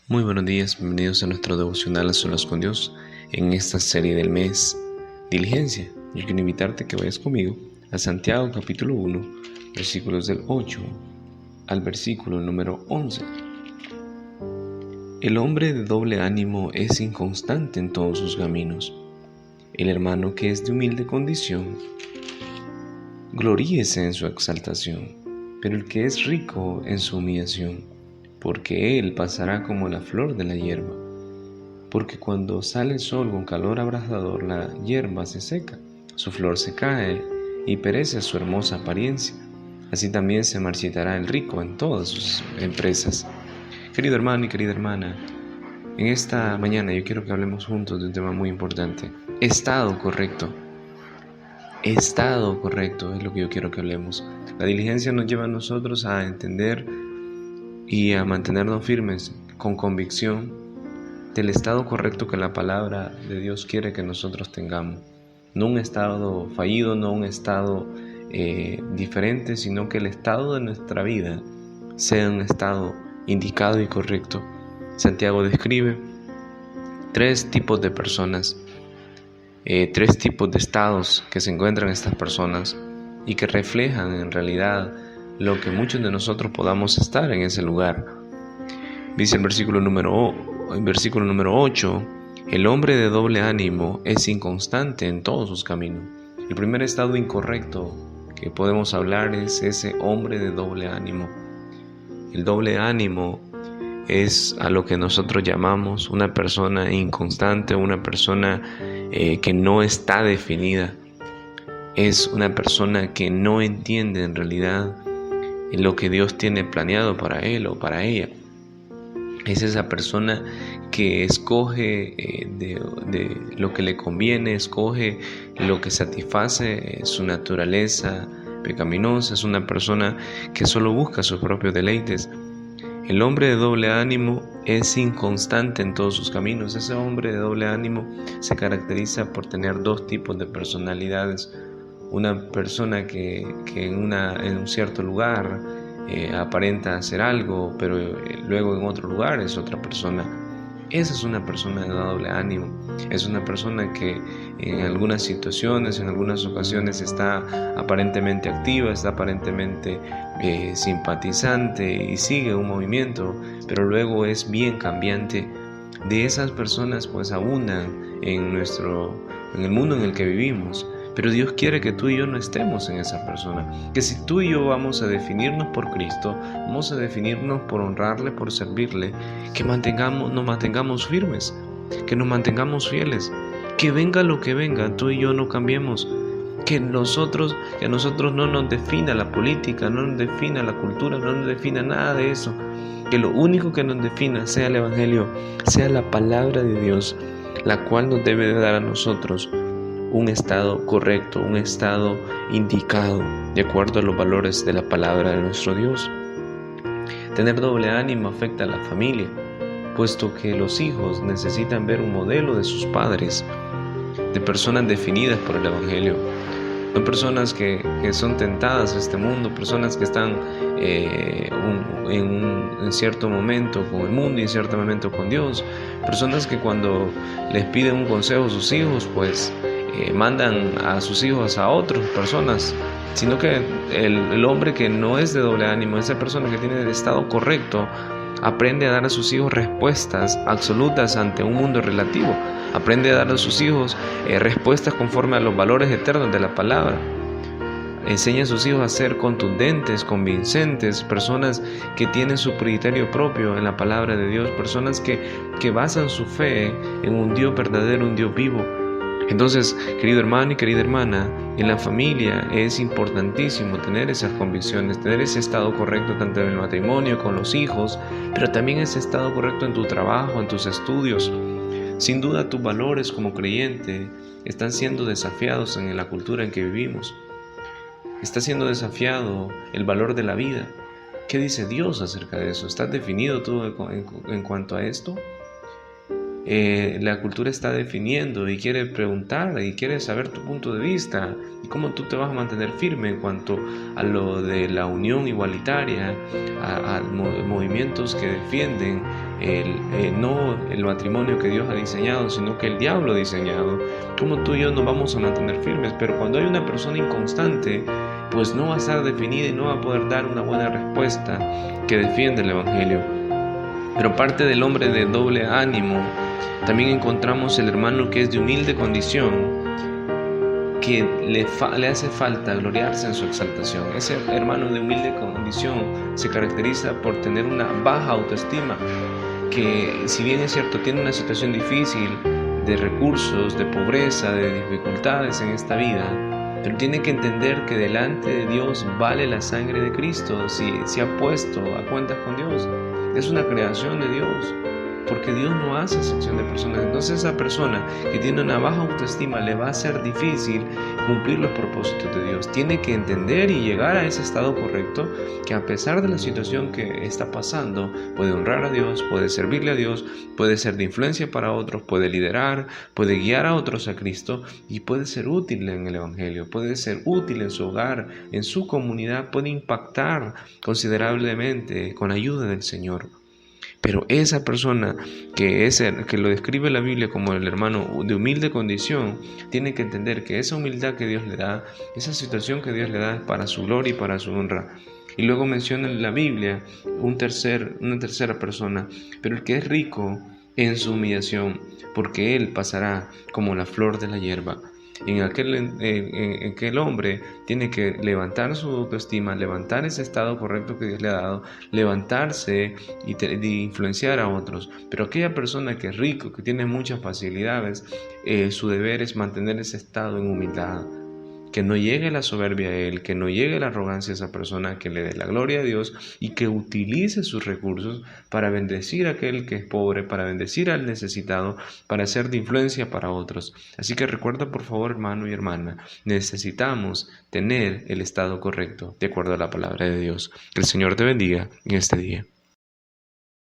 Muy buenos días, bienvenidos a nuestro devocional a solas con Dios en esta serie del mes Diligencia. Yo quiero invitarte a que vayas conmigo a Santiago capítulo 1, versículos del 8 al versículo número 11. El hombre de doble ánimo es inconstante en todos sus caminos. El hermano que es de humilde condición, gloríese en su exaltación, pero el que es rico en su humillación, porque él pasará como la flor de la hierba. Porque cuando sale el sol con calor abrasador, la hierba se seca, su flor se cae y perece su hermosa apariencia. Así también se marchitará el rico en todas sus empresas. Querido hermano y querida hermana, en esta mañana yo quiero que hablemos juntos de un tema muy importante. Estado correcto. Estado correcto es lo que yo quiero que hablemos. La diligencia nos lleva a nosotros a entender y a mantenernos firmes con convicción del estado correcto que la palabra de Dios quiere que nosotros tengamos. No un estado fallido, no un estado diferente, sino que el estado de nuestra vida sea un estado indicado y correcto. Santiago describe tres tipos de personas, tres tipos de estados que se encuentran estas personas y que reflejan en realidad lo que muchos de nosotros podamos estar en ese lugar. Dice el versículo número 8, el hombre de doble ánimo es inconstante en todos sus caminos. El primer estado incorrecto que podemos hablar es ese hombre de doble ánimo. El doble ánimo es a lo que nosotros llamamos una persona inconstante, una persona que no está definida. Es una persona que no entiende en realidad lo que Dios tiene planeado para él o para ella. Es esa persona que escoge de lo que le conviene, escoge lo que satisface su naturaleza pecaminosa. Es una persona que solo busca sus propios deleites. El hombre de doble ánimo es inconstante en todos sus caminos. Ese hombre de doble ánimo se caracteriza por tener dos tipos de personalidades. Una persona que en un cierto lugar aparenta hacer algo, pero luego en otro lugar es otra persona. Esa es una persona de doble ánimo. Es una persona que en algunas situaciones, en algunas ocasiones está aparentemente activa, está aparentemente simpatizante y sigue un movimiento, pero luego es bien cambiante. De esas personas pues abundan en el mundo en el que vivimos. Pero Dios quiere que tú y yo no estemos en esa persona. Que si tú y yo vamos a definirnos por Cristo, vamos a definirnos por honrarle, por servirle, que nos mantengamos firmes, que nos mantengamos fieles. Que venga lo que venga, tú y yo no cambiemos. Que a nosotros no nos defina la política, no nos defina la cultura, no nos defina nada de eso. Que lo único que nos defina sea el Evangelio, sea la palabra de Dios, la cual nos debe de dar a nosotros un estado correcto, un estado indicado de acuerdo a los valores de la palabra de nuestro Dios. Tener doble ánimo afecta a la familia, puesto que los hijos necesitan ver un modelo de sus padres, de personas definidas por el Evangelio, no personas que son tentadas a este mundo, personas que están en cierto momento con el mundo y en cierto momento con Dios, personas que cuando les piden un consejo a sus hijos, pues mandan a sus hijos a otras personas, sino que el hombre que no es de doble ánimo, esa persona que tiene el estado correcto, aprende a dar a sus hijos respuestas absolutas ante un mundo relativo, aprende a dar a sus hijos respuestas conforme a los valores eternos de la palabra. Enseña a sus hijos a ser contundentes, convincentes, personas que tienen su criterio propio en la palabra de Dios, personas que basan su fe en un Dios verdadero, un Dios vivo. Entonces, querido hermano y querida hermana, en la familia es importantísimo tener esas convicciones, tener ese estado correcto tanto en el matrimonio, con los hijos, pero también ese estado correcto en tu trabajo, en tus estudios. Sin duda tus valores como creyente están siendo desafiados en la cultura en que vivimos. Está siendo desafiado el valor de la vida. ¿Qué dice Dios acerca de eso? ¿Estás definido tú en cuanto a esto? La cultura está definiendo y quiere preguntar y quiere saber tu punto de vista y cómo tú te vas a mantener firme en cuanto a lo de la unión igualitaria, a movimientos que defienden no el matrimonio que Dios ha diseñado, sino que el diablo ha diseñado. Como tú y yo nos vamos a mantener firmes, pero cuando hay una persona inconstante, pues no va a estar definida y no va a poder dar una buena respuesta que defiende el Evangelio. Pero parte del hombre de doble ánimo, también encontramos el hermano que es de humilde condición, que le hace falta gloriarse en su exaltación. Ese hermano de humilde condición se caracteriza por tener una baja autoestima, que si bien es cierto tiene una situación difícil de recursos, de pobreza, de dificultades en esta vida, pero tiene que entender que delante de Dios vale la sangre de Cristo si se ha puesto a cuentas con Dios. Es una creación de Dios, porque Dios no hace excepción de personas. Entonces esa persona que tiene una baja autoestima le va a ser difícil cumplir los propósitos de Dios. Tiene que entender y llegar a ese estado correcto, que a pesar de la situación que está pasando, puede honrar a Dios, puede servirle a Dios, puede ser de influencia para otros, puede liderar, puede guiar a otros a Cristo y puede ser útil en el Evangelio, puede ser útil en su hogar, en su comunidad, puede impactar considerablemente con ayuda del Señor. Pero esa persona que lo describe la Biblia como el hermano de humilde condición, tiene que entender que esa humildad que Dios le da, esa situación que Dios le da es para su gloria y para su honra. Y luego menciona en la Biblia una tercera persona, pero el que es rico en su humillación, porque él pasará como la flor de la hierba. En aquel hombre tiene que levantar su autoestima, levantar ese estado correcto que Dios le ha dado, levantarse y influenciar a otros. Pero aquella persona que es rico, que tiene muchas facilidades, su deber es mantener ese estado en humildad. Que no llegue la soberbia a él, que no llegue la arrogancia a esa persona, que le dé la gloria a Dios y que utilice sus recursos para bendecir a aquel que es pobre, para bendecir al necesitado, para ser de influencia para otros. Así que recuerda, por favor, hermano y hermana, necesitamos tener el estado correcto de acuerdo a la palabra de Dios. Que el Señor te bendiga en este día.